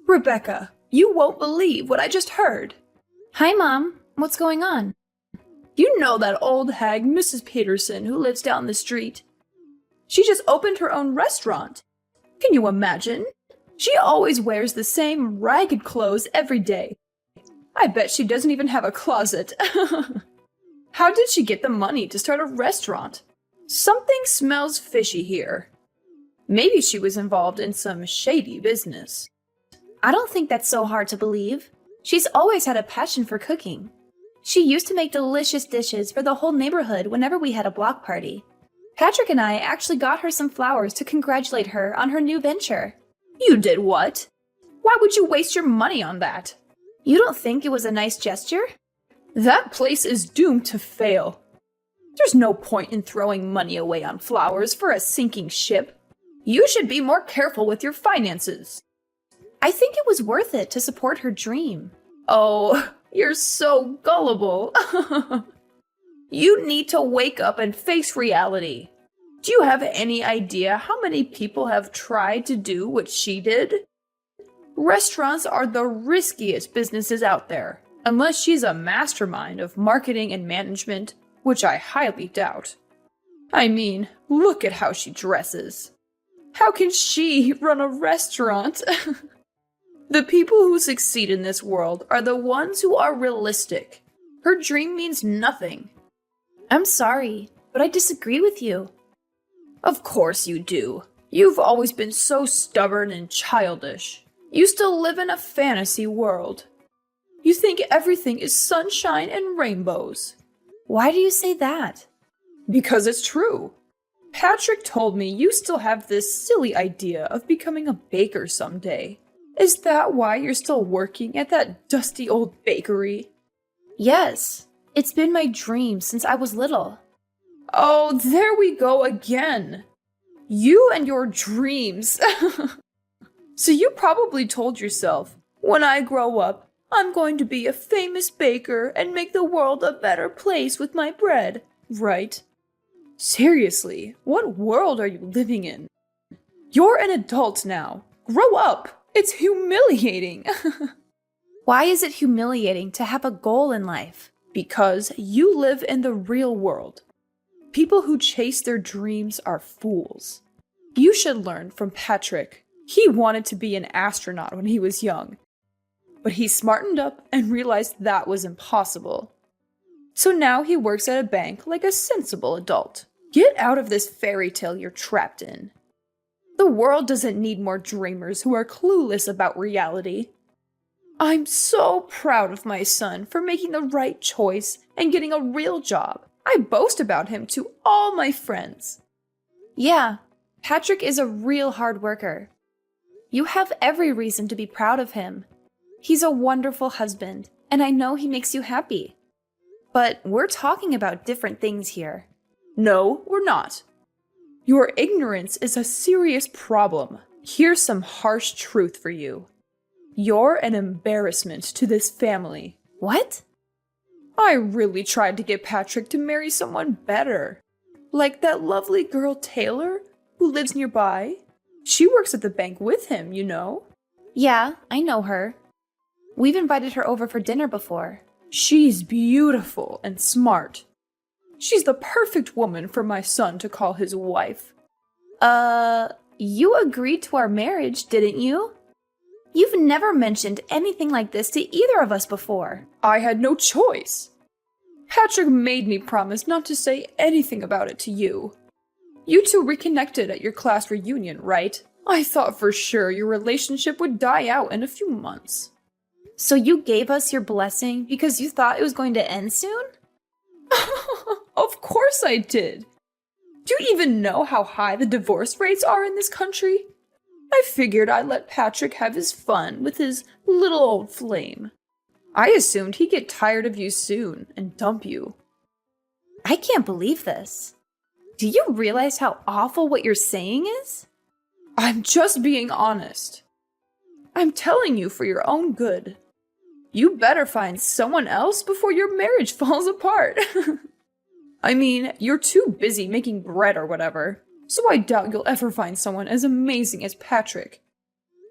Rebecca, you won't believe what I just heard. Hi, Mom. What's going on? You know that old hag, Mrs. Peterson, who lives down the street? She just opened her own restaurant. Can you imagine? She always wears the same ragged clothes every day. I bet she doesn't even have a closet. How did she get the money to start a restaurant? Something smells fishy here. Maybe she was involved in some shady business. I don't think that's so hard to believe. She's always had a passion for cooking. She used to make delicious dishes for the whole neighborhood whenever we had a block party. Patrick and I actually got her some flowers to congratulate her on her new venture. You did what? Why would you waste your money on that? You don't think it was a nice gesture? That place is doomed to fail. There's no point in throwing money away on flowers for a sinking ship. You should be more careful with your finances. I think it was worth it to support her dream. Oh, you're so gullible. You need to wake up and face reality. Do you have any idea how many people have tried to do what she did? Restaurants are the riskiest businesses out there, unless she's a mastermind of marketing and management, which I highly doubt. I mean, look at how she dresses. How can she run a restaurant? The people who succeed in this world are the ones who are realistic. Her dream means nothing. I'm sorry, but I disagree with you. Of course you do. You've always been so stubborn and childish. You still live in a fantasy world. You think everything is sunshine and rainbows. Why do you say that? Because it's true. Patrick told me you still have this silly idea of becoming a baker someday. Is that why you're still working at that dusty old bakery? Yes, it's been my dream since I was little. Oh, there we go again. You and your dreams. So you probably told yourself, when I grow up, I'm going to be a famous baker and make the world a better place with my bread, right? Seriously, what world are you living in? You're an adult now. Grow up. It's humiliating. Why is it humiliating to have a goal in life? Because you live in the real world. People who chase their dreams are fools. You should learn from Patrick. He wanted to be an astronaut when he was young. But he smartened up and realized that was impossible. So now he works at a bank like a sensible adult. Get out of this fairy tale you're trapped in. The world doesn't need more dreamers who are clueless about reality. I'm so proud of my son for making the right choice and getting a real job. I boast about him to all my friends. Yeah, Patrick is a real hard worker. You have every reason to be proud of him. He's a wonderful husband, and I know he makes you happy. But we're talking about different things here. No, we're not. Your ignorance is a serious problem. Here's some harsh truth for you. You're an embarrassment to this family. What? I really tried to get Patrick to marry someone better. Like that lovely girl Taylor, who lives nearby. She works at the bank with him, you know. Yeah, I know her. We've invited her over for dinner before. She's beautiful and smart. She's the perfect woman for my son to call his wife. You agreed to our marriage, didn't you? You've never mentioned anything like this to either of us before. I had no choice. Patrick made me promise not to say anything about it to you. You two reconnected at your class reunion, right? I thought for sure your relationship would die out in a few months. So you gave us your blessing because you thought it was going to end soon? Of course I did. Do you even know how high the divorce rates are in this country? I figured I'd let Patrick have his fun with his little old flame. I assumed he'd get tired of you soon and dump you. I can't believe this. Do you realize how awful what you're saying is? I'm just being honest. I'm telling you for your own good. You better find someone else before your marriage falls apart. I mean, you're too busy making bread or whatever, so I doubt you'll ever find someone as amazing as Patrick.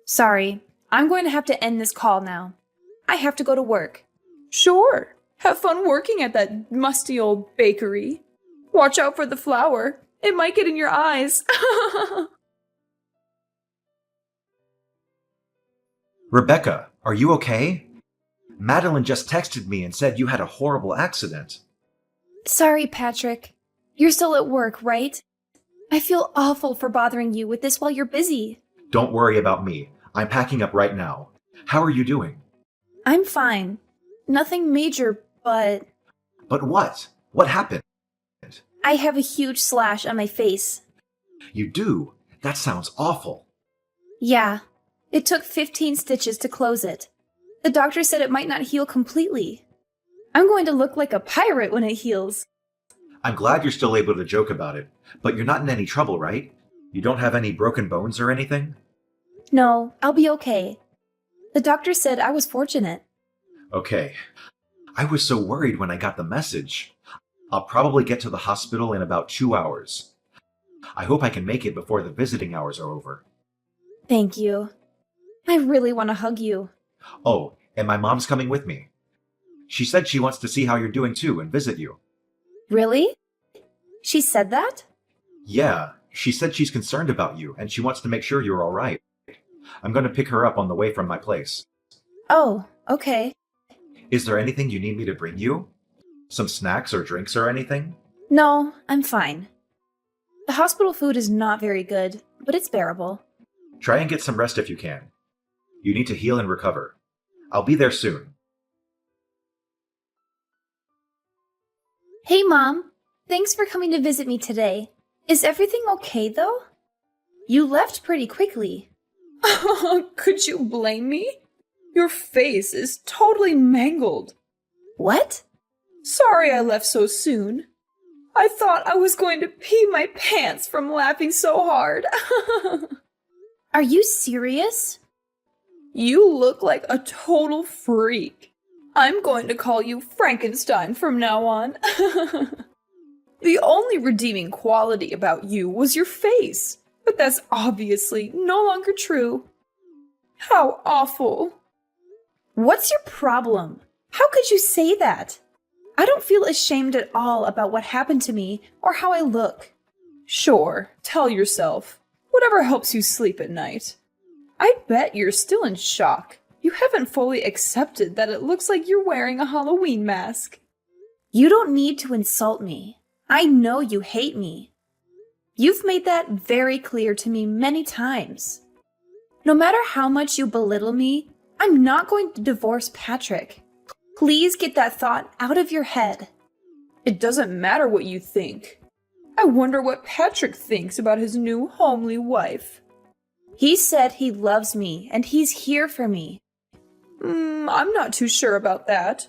Sorry, I'm going to have to end this call now. I have to go to work. Sure. Have fun working at that musty old bakery. Watch out for the flour. It might get in your eyes. Rebecca, are you okay? Madeline just texted me and said you had a horrible accident. Sorry, Patrick. You're still at work, right? I feel awful for bothering you with this while you're busy. Don't worry about me. I'm packing up right now. How are you doing? I'm fine. Nothing major, but But what? What happened? I have a huge slash on my face. You do? That sounds awful. Yeah, it took 15 stitches to close it. The doctor said it might not heal completely. I'm going to look like a pirate when it heals. I'm glad you're still able to joke about it, but you're not in any trouble, right? You don't have any broken bones or anything? No, I'll be okay. The doctor said I was fortunate. Okay. I was so worried when I got the message. I'll probably get to the hospital in about 2 hours. I hope I can make it before the visiting hours are over. Thank you. I really want to hug you. Oh, and my mom's coming with me. She said she wants to see how you're doing too and visit you. Really? She said that? Yeah, she said she's concerned about you and she wants to make sure you're all right. I'm going to pick her up on the way from my place. Oh, okay. Is there anything you need me to bring you? Some snacks or drinks or anything? No, I'm fine. The hospital food is not very good, but it's bearable. Try and get some rest if you can. You need to heal and recover. I'll be there soon. Hey, Mom. Thanks for coming to visit me today. Is everything okay, though? You left pretty quickly. Could you blame me? Your face is totally mangled. What? Sorry I left so soon. I thought I was going to pee my pants from laughing so hard. Are you serious? You look like a total freak. I'm going to call you Frankenstein from now on. The only redeeming quality about you was your face, but that's obviously no longer true. How awful. What's your problem? How could you say that? I don't feel ashamed at all about what happened to me or how I look. Sure, tell yourself. Whatever helps you sleep at night. I bet you're still in shock. You haven't fully accepted that it looks like you're wearing a Halloween mask. You don't need to insult me. I know you hate me. You've made that very clear to me many times. No matter how much you belittle me, I'm not going to divorce Patrick. Please get that thought out of your head. It doesn't matter what you think. I wonder what Patrick thinks about his new homely wife. He said he loves me and he's here for me. I'm not too sure about that.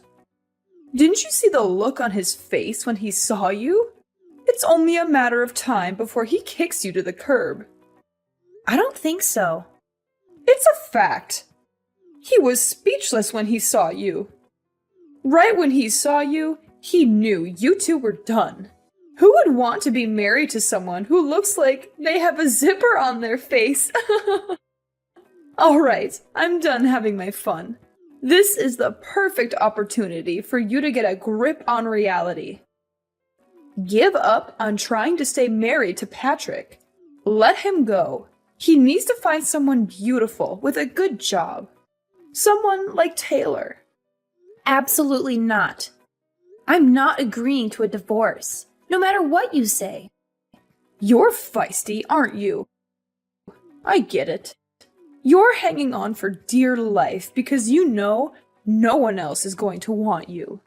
Didn't you see the look on his face when he saw you? It's only a matter of time before he kicks you to the curb. I don't think so. It's a fact. He was speechless when he saw you. Right when he saw you, he knew you two were done. Who would want to be married to someone who looks like they have a zipper on their face? All right, I'm done having my fun. This is the perfect opportunity for you to get a grip on reality. Give up on trying to stay married to Patrick. Let him go. He needs to find someone beautiful with a good job. Someone like Taylor. Absolutely not. I'm not agreeing to a divorce, no matter what you say. You're feisty, aren't you? I get it. You're hanging on for dear life because you know no one else is going to want you.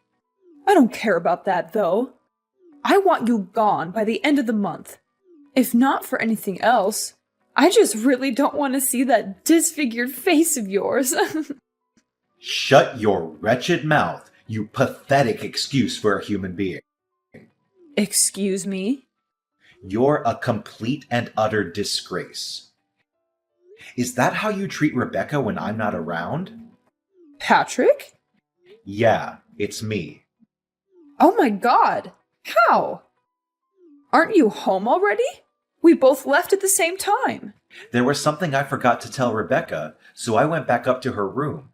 I don't care about that, though. I want you gone by the end of the month. If not for anything else, I just really don't want to see that disfigured face of yours. Shut your wretched mouth, you pathetic excuse for a human being. Excuse me? You're a complete and utter disgrace. Is that how you treat Rebecca when I'm not around? Patrick? Yeah, it's me. Oh my god! How? Aren't you home already? We both left at the same time. There was something I forgot to tell Rebecca, so I went back up to her room.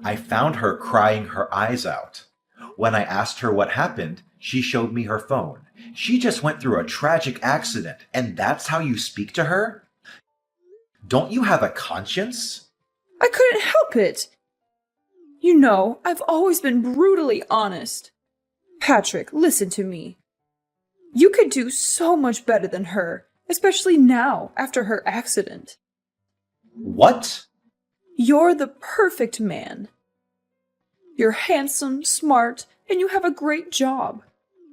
I found her crying her eyes out. When I asked her what happened, she showed me her phone. She just went through a tragic accident, and that's how you speak to her? Don't you have a conscience? I couldn't help it. You know, I've always been brutally honest. Patrick, listen to me. You could do so much better than her, especially now, after her accident. What? You're the perfect man. You're handsome, smart, and you have a great job.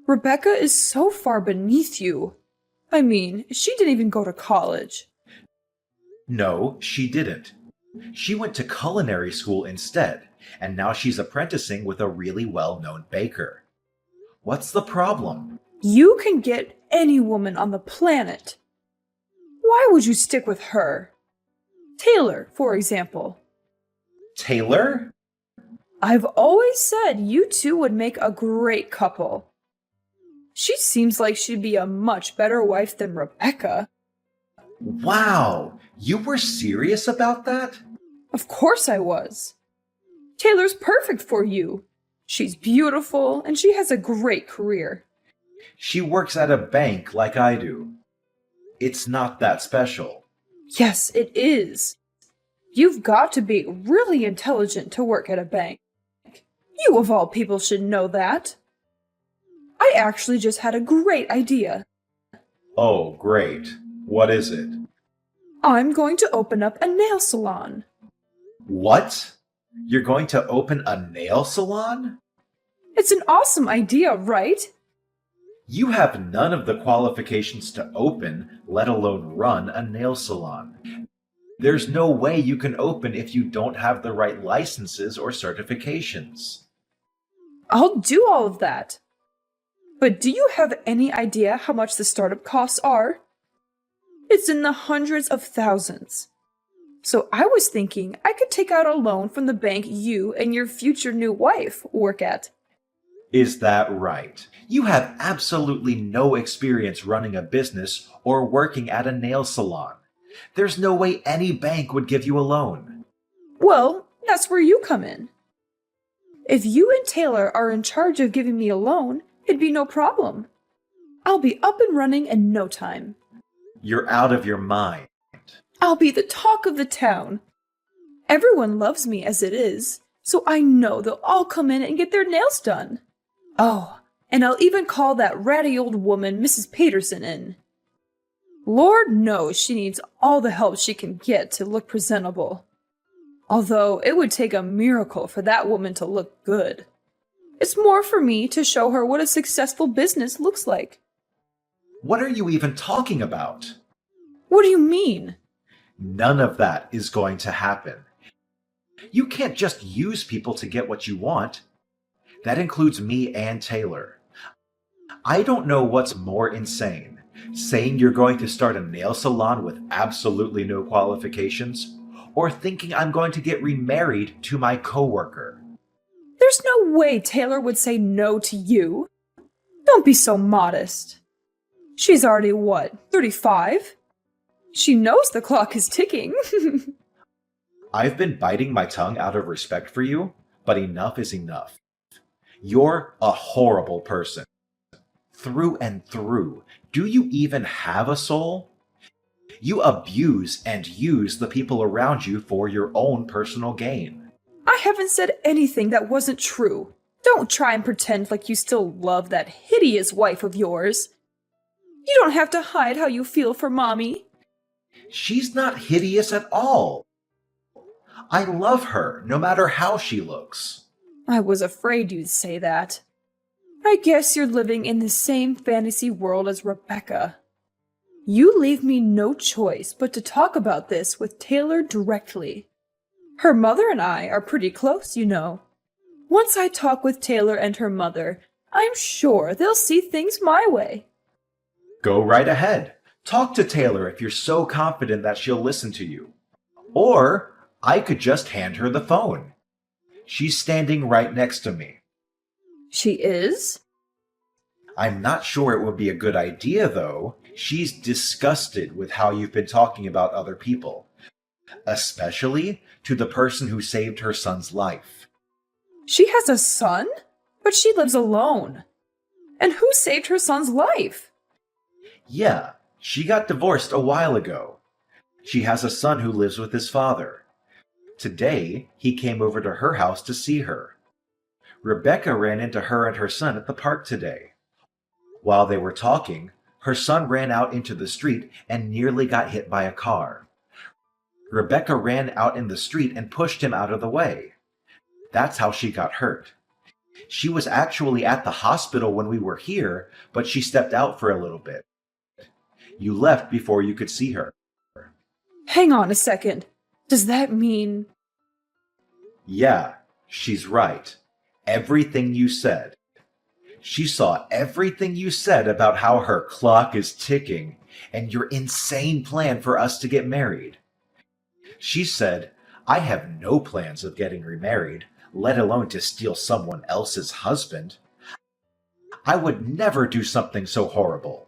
Rebecca is so far beneath you. I mean, she didn't even go to college. No, she didn't. She went to culinary school instead, and now she's apprenticing with a really well-known baker. What's the problem? You can get any woman on the planet. Why would you stick with her? Taylor, for example. Taylor? I've always said you two would make a great couple. She seems like she'd be a much better wife than Rebecca. Wow, you were serious about that? Of course I was. Taylor's perfect for you. She's beautiful and she has a great career. She works at a bank like I do. It's not that special. Yes, it is. You've got to be really intelligent to work at a bank. You of all people should know that. I actually just had a great idea. Oh, great. What is it? I'm going to open up a nail salon. What? You're going to open a nail salon? It's an awesome idea, right? You have none of the qualifications to open, let alone run a nail salon. There's no way you can open if you don't have the right licenses or certifications. I'll do all of that. But do you have any idea how much the startup costs are? It's in the hundreds of thousands. So I was thinking I could take out a loan from the bank you and your future new wife work at. Is that right? You have absolutely no experience running a business or working at a nail salon. There's no way any bank would give you a loan. Well, that's where you come in. If you and Taylor are in charge of giving me a loan, it'd be no problem. I'll be up and running in no time. You're out of your mind. I'll be the talk of the town. Everyone loves me as it is, so I know they'll all come in and get their nails done. Oh, and I'll even call that ratty old woman Mrs. Peterson in. Lord knows she needs all the help she can get to look presentable. Although it would take a miracle for that woman to look good. It's more for me to show her what a successful business looks like. What are you even talking about? What do you mean? None of that is going to happen. You can't just use people to get what you want. That includes me and Taylor. I don't know what's more insane, saying you're going to start a nail salon with absolutely no qualifications, or thinking I'm going to get remarried to my coworker. There's no way Taylor would say no to you. Don't be so modest. She's already, 35? She knows the clock is ticking. I've been biting my tongue out of respect for you, but enough is enough. You're a horrible person. Through and through. Do you even have a soul? You abuse and use the people around you for your own personal gain. I haven't said anything that wasn't true. Don't try and pretend like you still love that hideous wife of yours. You don't have to hide how you feel for Mommy. She's not hideous at all. I love her, no matter how she looks. I was afraid you'd say that. I guess you're living in the same fantasy world as Rebecca. You leave me no choice but to talk about this with Taylor directly. Her mother and I are pretty close, you know. Once I talk with Taylor and her mother, I'm sure they'll see things my way. Go right ahead. Talk to Taylor if you're so confident that she'll listen to you. Or I could just hand her the phone. She's standing right next to me. She is? I'm not sure it would be a good idea, though. She's disgusted with how you've been talking about other people, especially to the person who saved her son's life. She has a son? But she lives alone. And who saved her son's life? Yeah, she got divorced a while ago. She has a son who lives with his father. Today, he came over to her house to see her. Rebecca ran into her and her son at the park today. While they were talking, her son ran out into the street and nearly got hit by a car. Rebecca ran out in the street and pushed him out of the way. That's how she got hurt. She was actually at the hospital when we were here, but she stepped out for a little bit. You left before you could see her. Hang on a second. Does that mean... Yeah, she's right. Everything you said. She saw everything you said about how her clock is ticking and your insane plan for us to get married. She said, I have no plans of getting remarried, let alone to steal someone else's husband. I would never do something so horrible.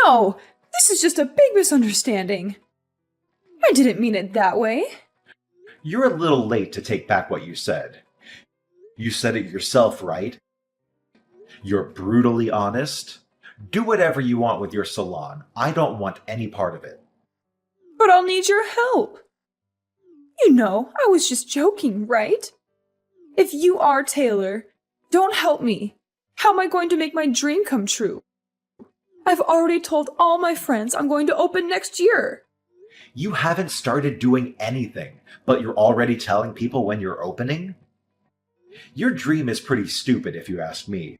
No, this is just a big misunderstanding. I didn't mean it that way. You're a little late to take back what you said. You said it yourself, right? You're brutally honest. Do whatever you want with your salon. I don't want any part of it. But I'll need your help. You know, I was just joking, right? If you are Taylor, don't help me. How am I going to make my dream come true? I've already told all my friends I'm going to open next year. You haven't started doing anything, but you're already telling people when you're opening? Your dream is pretty stupid if you ask me.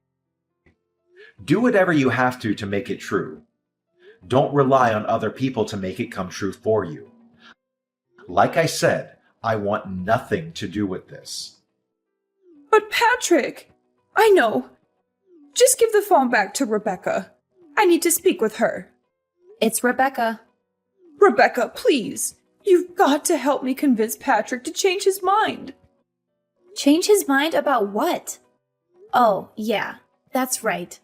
Do whatever you have to make it true. Don't rely on other people to make it come true for you. Like I said, I want nothing to do with this. But Patrick, I know. Just give the phone back to Rebecca. I need to speak with her. It's Rebecca. Rebecca, please. You've got to help me convince Patrick to change his mind. Change his mind about what? Oh, yeah, that's right.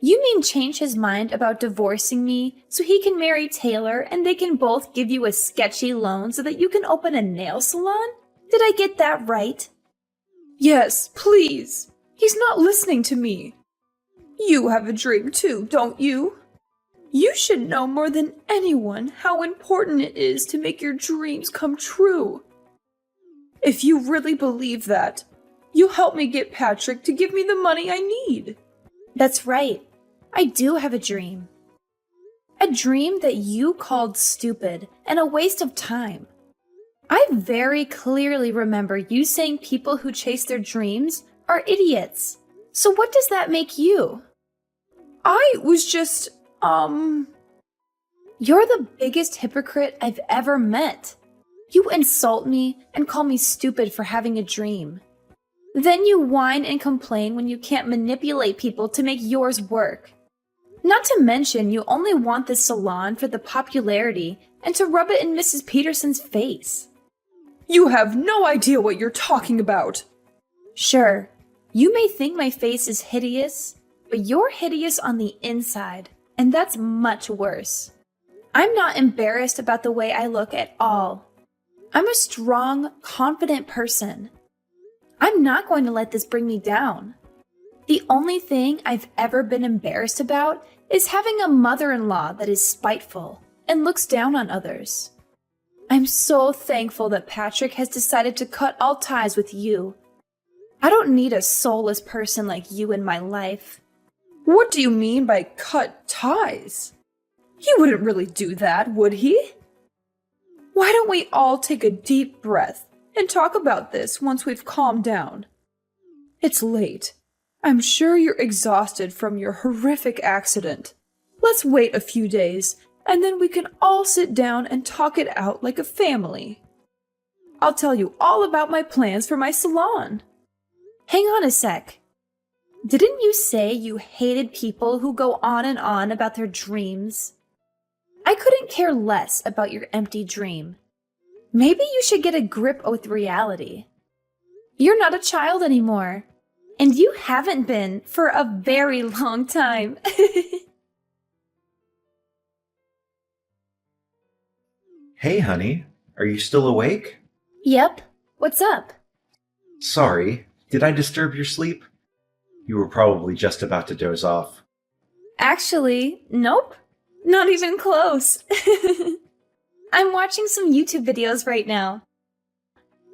You mean change his mind about divorcing me so he can marry Taylor and they can both give you a sketchy loan so that you can open a nail salon? Did I get that right? Yes, please. He's not listening to me. You have a dream too, don't you? You should know more than anyone how important it is to make your dreams come true. If you really believe that, you'll help me get Patrick to give me the money I need. That's right. I do have a dream. A dream that you called stupid and a waste of time. I very clearly remember you saying people who chase their dreams are idiots. So what does that make you? I was just, You're the biggest hypocrite I've ever met. You insult me and call me stupid for having a dream. Then you whine and complain when you can't manipulate people to make yours work. Not to mention, you only want this salon for the popularity and to rub it in Mrs. Peterson's face. You have no idea what you're talking about. Sure, you may think my face is hideous, but you're hideous on the inside, and that's much worse. I'm not embarrassed about the way I look at all. I'm a strong, confident person. I'm not going to let this bring me down. The only thing I've ever been embarrassed about is having a mother-in-law that is spiteful and looks down on others. I'm so thankful that Patrick has decided to cut all ties with you. I don't need a soulless person like you in my life. What do you mean by cut ties? He wouldn't really do that, would he? Why don't we all take a deep breath and talk about this once we've calmed down? It's late. I'm sure you're exhausted from your horrific accident. Let's wait a few days, and then we can all sit down and talk it out like a family. I'll tell you all about my plans for my salon. Hang on a sec. Didn't you say you hated people who go on and on about their dreams? I couldn't care less about your empty dream. Maybe you should get a grip with reality. You're not a child anymore, and you haven't been for a very long time. Hey, honey. Are you still awake? Yep. What's up? Sorry, did I disturb your sleep? You were probably just about to doze off. Actually, nope. Not even close. I'm watching some YouTube videos right now.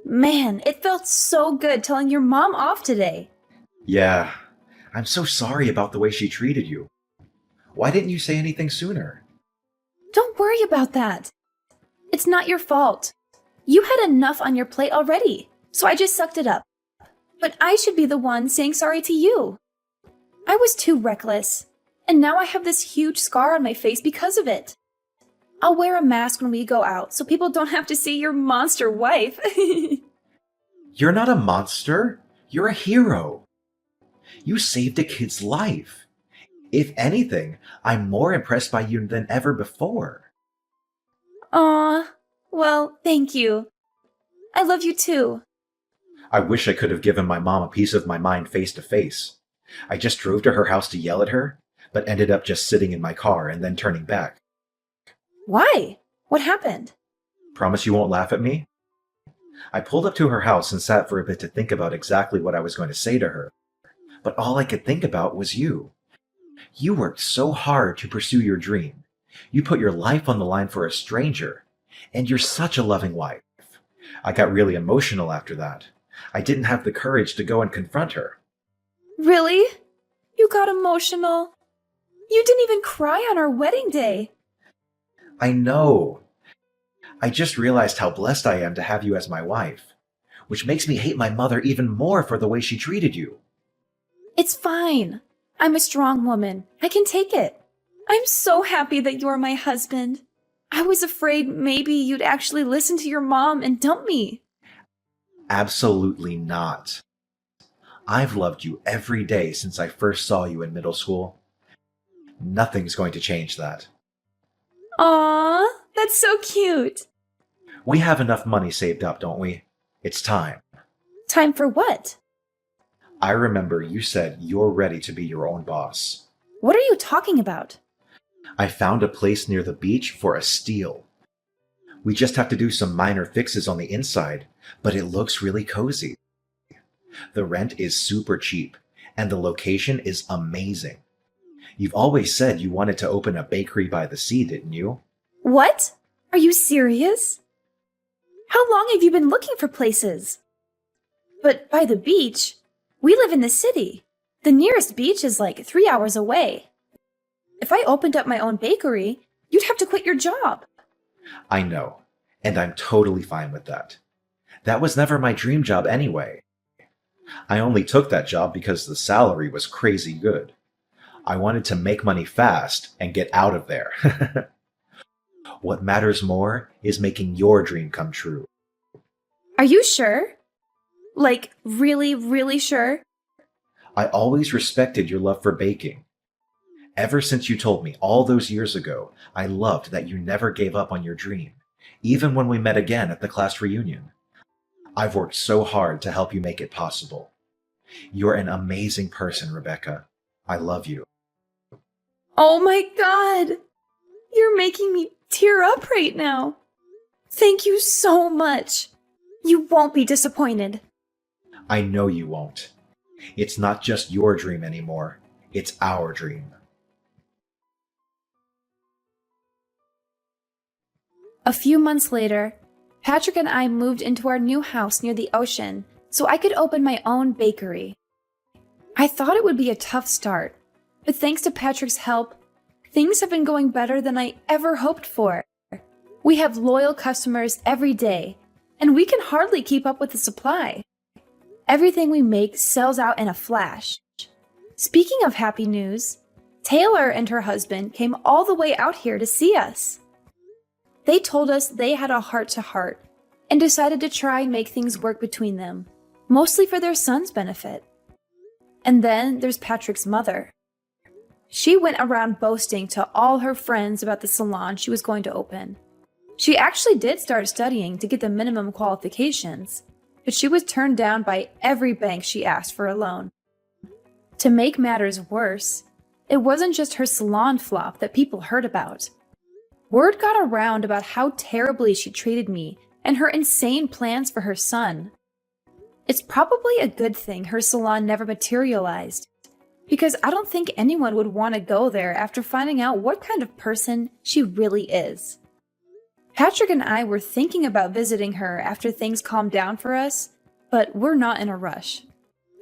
Man, it felt so good telling your mom off today. Yeah, I'm so sorry about the way she treated you. Why didn't you say anything sooner? Don't worry about that. It's not your fault. You had enough on your plate already, so I just sucked it up. But I should be the one saying sorry to you. I was too reckless, and now I have this huge scar on my face because of it. I'll wear a mask when we go out so people don't have to see your monster wife. You're not a monster. You're a hero. You saved a kid's life. If anything, I'm more impressed by you than ever before. Aw, well, thank you. I love you too. I wish I could have given my mom a piece of my mind face to face. I just drove to her house to yell at her, but ended up just sitting in my car and then turning back. Why? What happened? Promise you won't laugh at me? I pulled up to her house and sat for a bit to think about exactly what I was going to say to her. But all I could think about was you. You worked so hard to pursue your dream. You put your life on the line for a stranger. And you're such a loving wife. I got really emotional after that. I didn't have the courage to go and confront her. Really? You got emotional? You didn't even cry on our wedding day. I know. I just realized how blessed I am to have you as my wife, which makes me hate my mother even more for the way she treated you. It's fine. I'm a strong woman. I can take it. I'm so happy that you're my husband. I was afraid maybe you'd actually listen to your mom and dump me. Absolutely not. I've loved you every day since I first saw you in middle school. Nothing's going to change that. Aww, that's so cute. We have enough money saved up, don't we? It's time. Time for what? I remember you said you're ready to be your own boss. What are you talking about? I found a place near the beach for a steal. We just have to do some minor fixes on the inside, but it looks really cozy. The rent is super cheap, and the location is amazing. You've always said you wanted to open a bakery by the sea, didn't you? What? Are you serious? How long have you been looking for places? But by the beach? We live in the city. The nearest beach is like 3 hours away. If I opened up my own bakery, you'd have to quit your job. I know, and I'm totally fine with that. That was never my dream job anyway. I only took that job because the salary was crazy good. I wanted to make money fast and get out of there. What matters more is making your dream come true. Are you sure? Like, really, really sure? I always respected your love for baking. Ever since you told me all those years ago, I loved that you never gave up on your dream, even when we met again at the class reunion. I've worked so hard to help you make it possible. You're an amazing person, Rebecca. I love you. Oh my god! You're making me tear up right now. Thank you so much. You won't be disappointed. I know you won't. It's not just your dream anymore. It's our dream. A few months later, Patrick and I moved into our new house near the ocean so I could open my own bakery. I thought it would be a tough start, but thanks to Patrick's help, things have been going better than I ever hoped for. We have loyal customers every day, and we can hardly keep up with the supply. Everything we make sells out in a flash. Speaking of happy news, Taylor and her husband came all the way out here to see us. They told us they had a heart-to-heart and decided to try and make things work between them, mostly for their son's benefit. And then there's Patrick's mother. She went around boasting to all her friends about the salon she was going to open. She actually did start studying to get the minimum qualifications, but she was turned down by every bank she asked for a loan. To make matters worse, it wasn't just her salon flop that people heard about. Word got around about how terribly she treated me and her insane plans for her son. It's probably a good thing her salon never materialized, because I don't think anyone would want to go there after finding out what kind of person she really is. Patrick and I were thinking about visiting her after things calmed down for us, but we're not in a rush.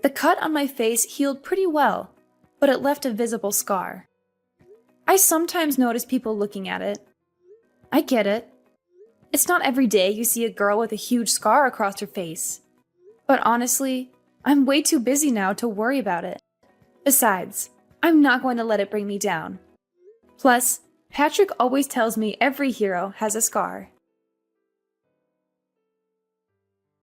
The cut on my face healed pretty well, but it left a visible scar. I sometimes notice people looking at it. I get it. It's not every day you see a girl with a huge scar across her face. But honestly, I'm way too busy now to worry about it. Besides, I'm not going to let it bring me down. Plus, Patrick always tells me every hero has a scar.